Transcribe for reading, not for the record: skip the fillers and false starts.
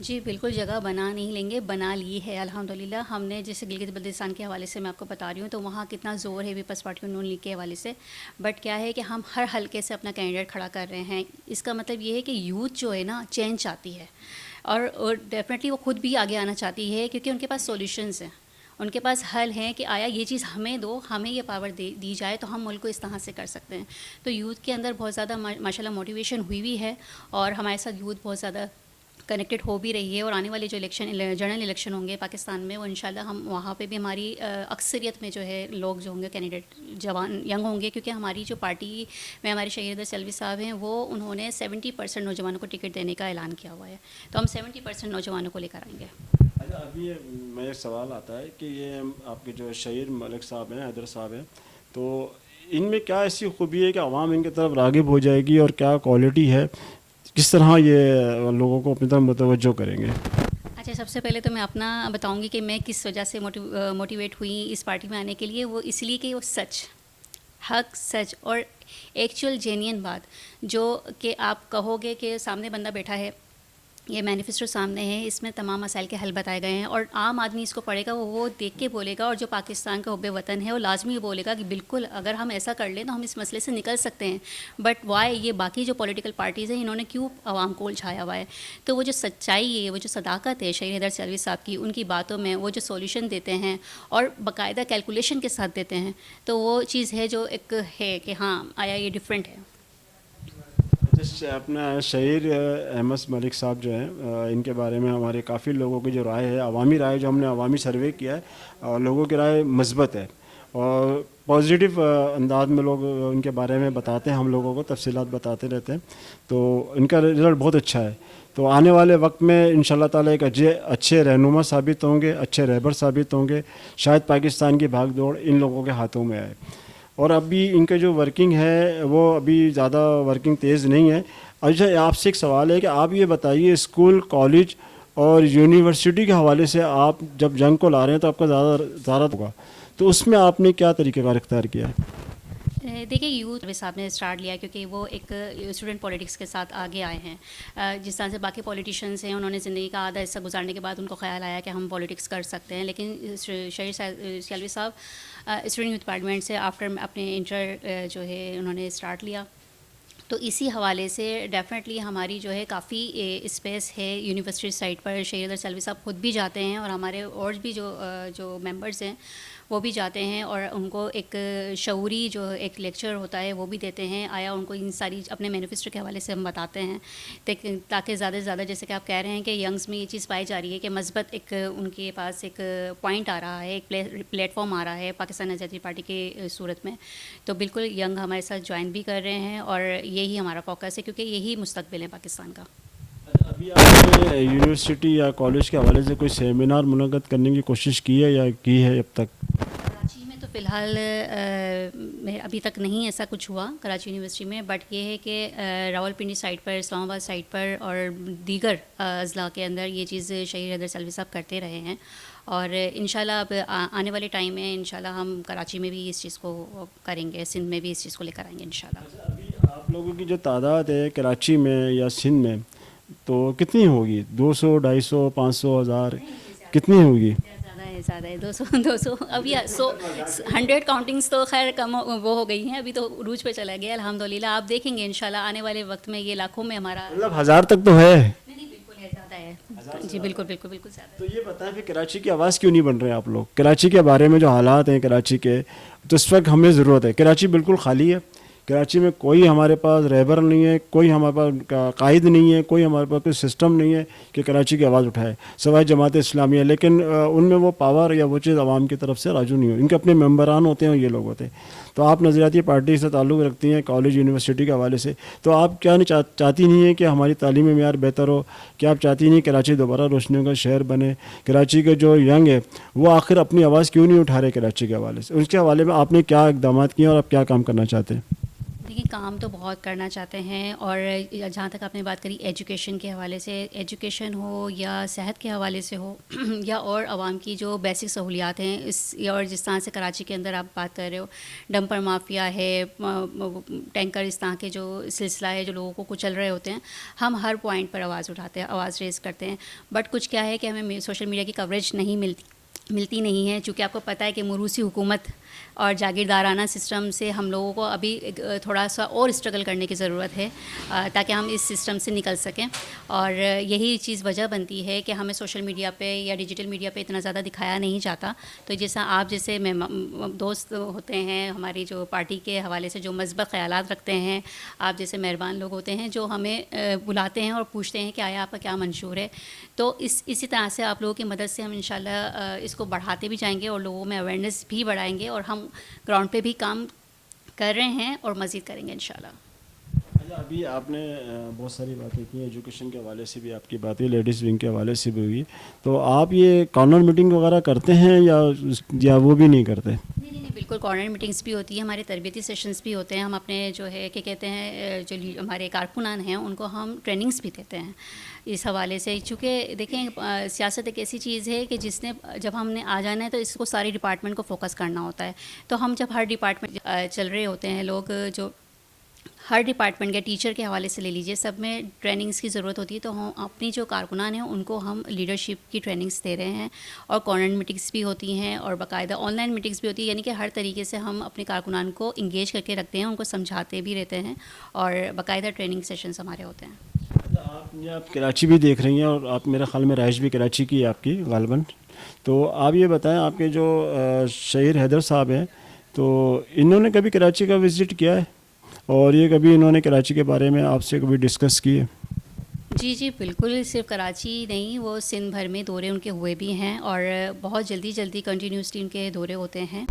جی بالکل جگہ بنا نہیں لیں گے، بنا لی ہے الحمدللہ ہم نے. جیسے گلگت بلتستان کے حوالے سے میں آپ کو بتا رہی ہوں تو وہاں کتنا زور ہے پیپلز پارٹی اور نون لیگ کے حوالے سے. بٹ کیا ہے کہ ہم ہر حلقے سے اپنا کینڈیڈیٹ کھڑا کر رہے ہیں. اس کا مطلب یہ ہے کہ یوتھ جو ہے نا چینج چاہتی ہے اور ڈیفینیٹلی وہ خود بھی آگے آنا چاہتی ہے کیونکہ ان کے پاس سولوشنز ہیں، ان کے پاس حل ہیں کہ آیا یہ چیز ہمیں دو، ہمیں یہ پاور دی جائے تو ہم ملک کو اس طرح سے کر سکتے ہیں. تو یوتھ کے اندر بہت زیادہ ماشاءاللہ موٹیویشن ہوئی ہے اور ہمارے ساتھ یوتھ بہت زیادہ کنیکٹڈ ہو بھی رہی ہے. اور آنے والے جو جنرل الیکشن ہوں گے پاکستان میں وہ انشاءاللہ ہم وہاں پہ بھی ہماری اکثریت میں جو ہے لوگ جو ہوں گے کینڈیڈیٹ جوان ینگ ہوں گے، کیونکہ ہماری جو پارٹی میں ہمارے شہید حیدر سیلوی صاحب ہیں وہ انہوں نے 70% نوجوانوں کو ٹکٹ دینے کا اعلان کیا ہوا ہے. تو ہم 70% نوجوانوں کو لے کر آئیں گے. اچھا ابھی میں ایک سوال آتا ہے کہ یہ آپ کے جو شہید ملک صاحب ہیں، حیدر صاحب ہیں، تو ان میں کیا ایسی خوبی ہے کہ عوام ان کی طرف راغب ہو جائے گی اور کیا کوالٹی ہے، کس طرح یہ لوگوں کو اپنی طرف متوجہ کریں گے؟ اچھا سب سے پہلے تو میں اپنا بتاؤں گی کہ میں کس وجہ سے موٹیویٹ ہوئی اس پارٹی میں آنے کے لیے. وہ اس لیے کہ وہ سچ، حق، سچ اور ایکچوئل جینین بات جو کہ آپ کہو گے کہ سامنے بندہ بیٹھا ہے، یہ مینیفیسٹو سامنے ہے، اس میں تمام مسائل کے حل بتائے گئے ہیں اور عام آدمی اس کو پڑھے گا، وہ دیکھ کے بولے گا. اور جو پاکستان کا حب وطن ہے وہ لازمی بولے گا کہ بالکل اگر ہم ایسا کر لیں تو ہم اس مسئلے سے نکل سکتے ہیں. بٹ وائی یہ باقی جو پولیٹیکل پارٹیز ہیں انہوں نے کیوں عوام کو الجھایا ہوا ہے؟ تو وہ جو سچائی ہے، وہ جو صداقت ہے شہید حیدر سیلوی صاحب کی، ان کی باتوں میں وہ جو سولوشن دیتے ہیں اور باقاعدہ کیلکولیشن کے ساتھ دیتے ہیں، تو وہ چیز ہے جو ایک ہے کہ ہاں آیا یہ ڈفرینٹ ہے. اپنا شہید احمد ملک صاحب جو ہیں، ان کے بارے میں ہمارے کافی لوگوں کی جو رائے ہے، عوامی رائے جو ہم نے عوامی سروے کیا ہے، اور لوگوں کی رائے مثبت ہے اور پازیٹیو انداز میں لوگ ان کے بارے میں بتاتے ہیں، ہم لوگوں کو تفصیلات بتاتے رہتے ہیں. تو ان کا رزلٹ بہت اچھا ہے. تو آنے والے وقت میں انشاءاللہ تعالیٰ ایک اچھے رہنما ثابت ہوں گے، اچھے رہبر ثابت ہوں گے. شاید پاکستان کی بھاگ دوڑ ان لوگوں کے ہاتھوں میں آئے. اور ابھی ان کے جو ورکنگ ہے وہ ابھی زیادہ ورکنگ تیز نہیں ہے. اچھا آپ سے ایک سوال ہے کہ آپ یہ بتائیے اسکول، کالج اور یونیورسٹی کے حوالے سے آپ جب جنگ کو لا رہے ہیں تو آپ کا زیادہ ہوگا، تو اس میں آپ نے کیا طریقہ کار اختیار کیا ہے؟ دیکھیے یوتھ صاحب نے اسٹارٹ لیا کیونکہ وہ ایک اسٹوڈنٹ پولیٹکس کے ساتھ آگے آئے ہیں. جس طرح سے باقی پولیٹیشینس ہیں انہوں نے زندگی کا آدھا حصہ گزارنے کے بعد ان کو خیال آیا کہ ہم پولیٹکس کر سکتے ہیں. لیکن شہید سیلوی صاحب اسٹوڈنٹ یوتھ پارلیمنٹ سے آفٹر اپنے انٹر جو ہے انہوں نے اسٹارٹ لیا. تو اسی حوالے سے ڈیفینیٹلی ہماری جو ہے کافی اسپیس ہے یونیورسٹی سائٹ پر. شہید حیدر سیلوی صاحب خود بھی جاتے ہیں اور ہمارے اور بھی جو ممبرز ہیں وہ بھی جاتے ہیں اور ان کو ایک شعوری جو ایک لیکچر ہوتا ہے وہ بھی دیتے ہیں. آیا ان کو ان ساری اپنے مینیفیسٹو کے حوالے سے ہم بتاتے ہیں تاکہ زیادہ سے زیادہ، جیسے کہ آپ کہہ رہے ہیں کہ ینگز میں یہ چیز پائی جا رہی ہے کہ مثبت ایک ان کے پاس ایک پوائنٹ آ رہا ہے، ایک پلیٹ فارم آ رہا ہے پاکستان آزادی پارٹی کی صورت میں. تو بالکل ینگ ہمارے ساتھ جوائن بھی کر رہے ہیں اور یہی ہمارا فوکس ہے کیونکہ یہی مستقبل ہے پاکستان کا. ابھی آپ نے یونیورسٹی یا کالج کے حوالے سے کوئی سیمینار منعقد کرنے کی کوشش کی ہے یا کی ہے اب تک؟ کراچی میں تو فی الحال ابھی تک نہیں ایسا کچھ ہوا کراچی یونیورسٹی میں. بٹ یہ ہے کہ راول پنڈی سائٹ پر، اسلام آباد سائٹ پر اور دیگر اضلاع کے اندر یہ چیز شہید حیدر سیلوی صاحب کرتے رہے ہیں. اور انشاءاللہ اب آنے والے ٹائم میں انشاءاللہ ہم کراچی میں بھی اس چیز کو کریں گے، سندھ میں بھی اس چیز کو لے کر آئیں گے انشاءاللہ. ابھی آپ لوگوں کی جو تعداد ہے کراچی میں یا سندھ میں تو کتنی ہوگی؟ 200، 250، 500، 1000 کتنی ہوگی؟ زیادہ ہے 200 ابھی 100 کاؤنٹنگس تو خیر کم وہ ہو گئی ہیں، ابھی تو عروج پہ چلا گیا الحمدللہ. آپ دیکھیں گے انشاءاللہ آنے والے وقت میں یہ لاکھوں میں ہمارا، مطلب 1000 تک تو ہے. بالکل ہے، زیادہ ہے جی، بالکل بالکل بالکل زیادہ. تو یہ بتائیں کہ کراچی کی آواز کیوں نہیں بن رہے آپ لوگ؟ کراچی کے بارے میں جو حالات ہیں کراچی کے، تو اس وقت ہمیں ضرورت ہے. کراچی بالکل خالی ہے. کراچی میں کوئی ہمارے پاس رہبر نہیں ہے، کوئی ہمارے پاس قائد نہیں ہے، کوئی ہمارے پاس کوئی سسٹم نہیں ہے کہ کراچی کی آواز اٹھائے سوائے جماعت اسلامیہ. لیکن ان میں وہ پاور یا وہ چیز عوام کی طرف سے راجو نہیں ہو. ان کے اپنے ممبران ہوتے ہیں اور یہ لوگ ہوتے ہیں. تو آپ نظریاتی پارٹی سے تعلق رکھتی ہیں کالج یونیورسٹی کے حوالے سے، تو آپ کیا چاہتی نہیں ہیں کہ ہماری تعلیمی معیار بہتر ہو؟ کیا آپ چاہتی نہیں کراچی دوبارہ روشنیوں کا شہر بنے؟ کراچی کے جو ینگ ہے وہ آخر اپنی آواز کیوں نہیں اٹھا رہے کراچی کے حوالے سے؟ اس کے حوالے میں آپ نے کیا اقدامات کیے اور آپ کیا کام کرنا چاہتے ہیں؟ دیکھیے کام تو بہت کرنا چاہتے ہیں، اور جہاں تک آپ نے بات کری ایجوکیشن کے حوالے سے، ایجوکیشن ہو یا صحت کے حوالے سے ہو یا اور عوام کی جو بیسک سہولیات ہیں، اور جس طرح سے کراچی کے اندر آپ بات کر رہے ہو، ڈمپر مافیا ہے، ٹینکر، اس طرح کے جو سلسلہ ہے جو لوگوں کو کچل رہے ہوتے ہیں، ہم ہر پوائنٹ پر آواز اٹھاتے ہیں، آواز ریز کرتے ہیں. بٹ کچھ کیا ہے کہ ہمیں سوشل میڈیا کی کوریج نہیں ملتی نہیں ہے، چونکہ آپ کو پتہ ہے کہ موروثی حکومت اور جاگیردارانہ سسٹم سے ہم لوگوں کو ابھی تھوڑا سا اور اسٹرگل کرنے کی ضرورت ہے تاکہ ہم اس سسٹم سے نکل سکیں. اور یہی چیز وجہ بنتی ہے کہ ہمیں سوشل میڈیا پہ یا ڈیجیٹل میڈیا پہ اتنا زیادہ دکھایا نہیں جاتا. تو جیسا آپ جیسے دوست ہوتے ہیں ہماری جو پارٹی کے حوالے سے جو مثبت خیالات رکھتے ہیں، آپ جیسے مہربان لوگ ہوتے ہیں جو ہمیں بلاتے ہیں اور پوچھتے ہیں کہ آیا آپ کا کیا منشور ہے، تو اسی طرح سے آپ لوگوں کی مدد سے ہم انشاءاللہ اس کو بڑھاتے بھی جائیں گے اور لوگوں میں اویئرنیس بھی بڑھائیں گے، اور ہم گراؤنڈ پہ بھی کام کر رہے ہیں اور مزید کریں گے انشاءاللہ. ابھی آپ نے بہت ساری باتیں کی، ایجوکیشن کے حوالے سے بھی آپ کی بات ہوئی، لیڈیز ونگ کے حوالے سے بھی ہوئی، تو آپ یہ کارنر میٹنگ وغیرہ کرتے ہیں یا وہ بھی نہیں کرتے؟ نہیں، بالکل کارنر میٹنگس بھی ہوتی ہے، ہمارے تربیتی سیشنز بھی ہوتے ہیں. ہم اپنے جو ہے کہ کہتے ہیں جو ہمارے کارکنان ہیں ان کو ہم ٹریننگس بھی دیتے ہیں اس حوالے سے. چونکہ دیکھیں سیاست ایک ایسی چیز ہے کہ جس نے جب ہم نے آ جانا ہے تو اس کو ساری ڈپارٹمنٹ کو فوکس کرنا ہوتا ہے. تو ہم جب ہر ڈپارٹمنٹ چل رہے ہوتے ہیں، لوگ جو ہر ڈپارٹمنٹ کے ٹیچر کے حوالے سے لے لیجیے، سب میں ٹریننگس کی ضرورت ہوتی ہے. تو ہم اپنی جو کارکنان ہیں ان کو ہم لیڈرشپ کی ٹریننگس دے رہے ہیں، اور کارنر میٹنگس بھی ہوتی ہیں اور باقاعدہ آن لائن میٹنگس بھی ہوتی ہیں. یعنی کہ ہر طریقے سے ہم اپنے کارکنان کو انگیج کر کے رکھتے ہیں، ان کو سمجھاتے بھی رہتے ہیں، اور باقاعدہ ٹریننگ سیشنز ہمارے ہوتے ہیں. آپ کراچی بھی دیکھ رہی ہیں، اور آپ میرے خیال میں رہائش بھی کراچی کی ہے آپ کی غالباً. تو آپ یہ بتائیں، آپ کے جو شہیر حیدر صاحب ہیں، تو انہوں نے کبھی کراچی کا وزٹ کیا ہے، اور یہ کبھی انہوں نے کراچی کے بارے میں آپ سے کبھی ڈسکس کی ہے؟ جی بالکل، صرف کراچی نہیں، وہ سندھ بھر میں دورے ان کے ہوئے بھی ہیں، اور بہت جلدی کنٹینیوسلی ان کے دورے ہوتے ہیں.